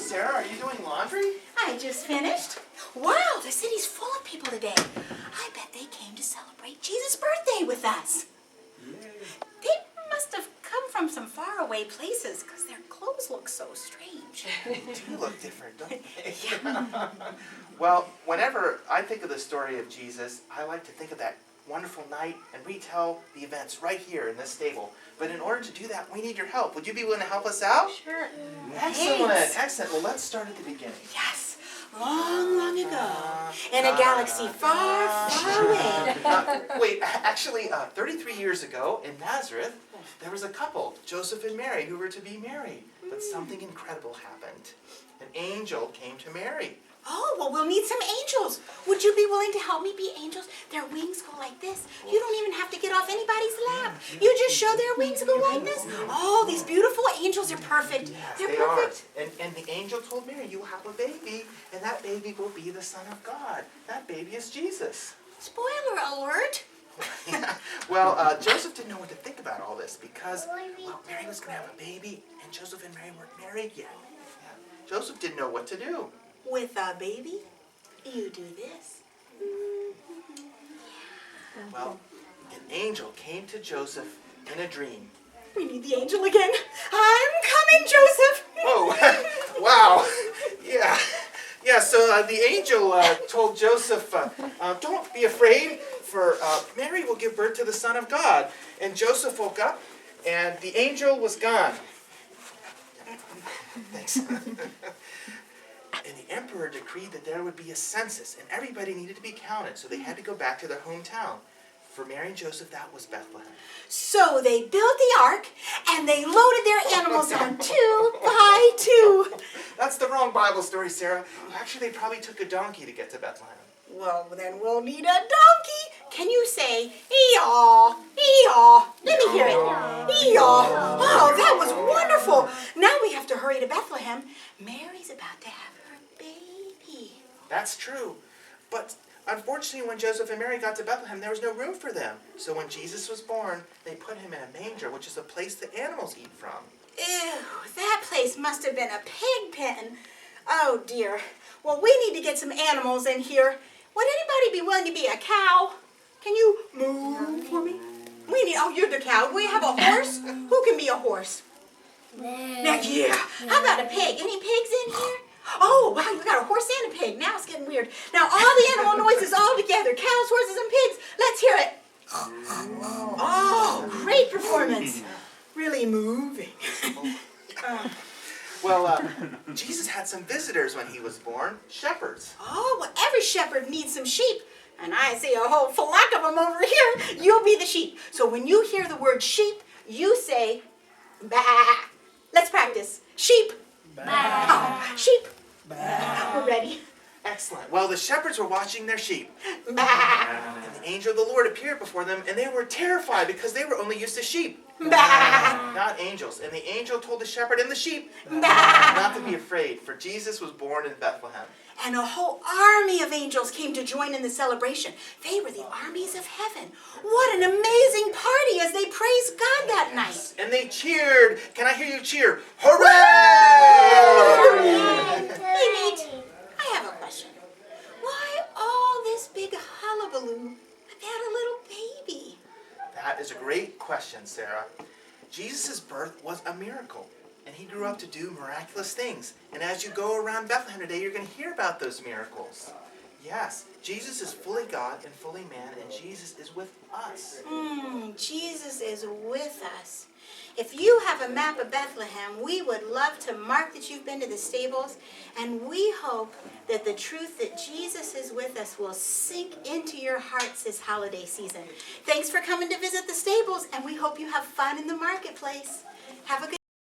Sarah, are you doing laundry? I just finished. Wow, the city's full of people today. I bet they came to celebrate Jesus' birthday with us. They must have come from some faraway places because their clothes look so strange. They do look different, don't they? Well, whenever I think of the story of Jesus, I like to think of that wonderful night and retell the events right here in this stable. But in order to do that, we need your help. Would you be willing to help us out? Sure. Excellent, Thanks. excellent. Well, let's start at the beginning. Yes, long, long ago, in a galaxy far, far away. Wait, actually, 33 years ago in Nazareth, there was a couple, Joseph and Mary, who were to be married. But something incredible happened. An angel came to Mary. Oh, well, we'll need some angels. Would you be willing to help me be angels? Their wings go like this. You don't even have to get off anybody's lap. You just show their wings go like this. Oh, these beautiful angels are perfect. Yes, They're they perfect. are. And the angel told Mary, you will have a baby, and that baby will be the Son of God. That baby is Jesus. Spoiler alert. Well, Joseph didn't know what to think about all this because, well, Mary was going to have a baby, and Joseph and Mary weren't married yet. Yeah. Joseph didn't know what to do. With a baby, you do this. Well, an angel came to Joseph in a dream. We need the angel again. I'm coming, Joseph. Whoa, wow, yeah. Yeah, so the angel told Joseph, don't be afraid, for Mary will give birth to the Son of God. And Joseph woke up, and the angel was gone. Thanks. And the emperor decreed that there would be a census, and everybody needed to be counted, so they had to go back to their hometown. For Mary and Joseph, that was Bethlehem. So they built the ark, and they loaded their animals on 2 by 2. That's the wrong Bible story, Sarah. Actually, they probably took a donkey to get to Bethlehem. Well, then we'll need a donkey. Can you say, ee-yaw, ee-yaw? Let me hear it. Ee-yaw. Oh, that was wonderful. Now we have to hurry to Bethlehem. Mary's about to have her baby. That's true. But unfortunately, when Joseph and Mary got to Bethlehem, there was no room for them. So when Jesus was born, they put him in a manger, which is a place that animals eat from. Ew, that place must have been a pig pen. Oh, dear. Well, we need to get some animals in here. Would anybody be willing to be a cow? Can you move for me? We need, oh, you're the cow. We have a horse? Who can be a horse? Now, yeah. How about a pig? Any pigs in here? Oh, wow, you got a horse and a pig. Now it's getting weird. Now, all the animal noises all together. Cows, horses, and pigs. Let's hear it. Oh, great performance. Really moving. Well, Jesus had some visitors when he was born, shepherds. Oh, well, every shepherd needs some sheep. And I see a whole flock of them over here. You'll be the sheep. So when you hear the word sheep, you say, bah. Let's practice. Sheep. Bah. Oh, sheep. Bah. We're ready. Excellent. Well, the shepherds were watching their sheep. Bah. And the angel of the Lord appeared before them, and they were terrified because they were only used to sheep. Bah. Not angels. And the angel told the shepherd and the sheep Bah. not to be afraid, for Jesus was born in Bethlehem. And a whole army of angels came to join in the celebration. They were the armies of heaven. What an amazing party as they praised God that night. And they cheered. Can I hear you cheer? Hooray! Hey, Nate, I have a question. Why all this big hullabaloo about a little baby? That is a great question, Sarah. Jesus' birth was a miracle, and he grew up to do miraculous things. And as you go around Bethlehem today, you're going to hear about those miracles. Yes, Jesus is fully God and fully man, and Jesus is with us. Jesus is with us. If you have a map of Bethlehem, we would love to mark that you've been to the stables, and we hope that the truth that Jesus is with us will sink into your hearts this holiday season. Thanks for coming to visit the stables, and we hope you have fun in the marketplace. Have a good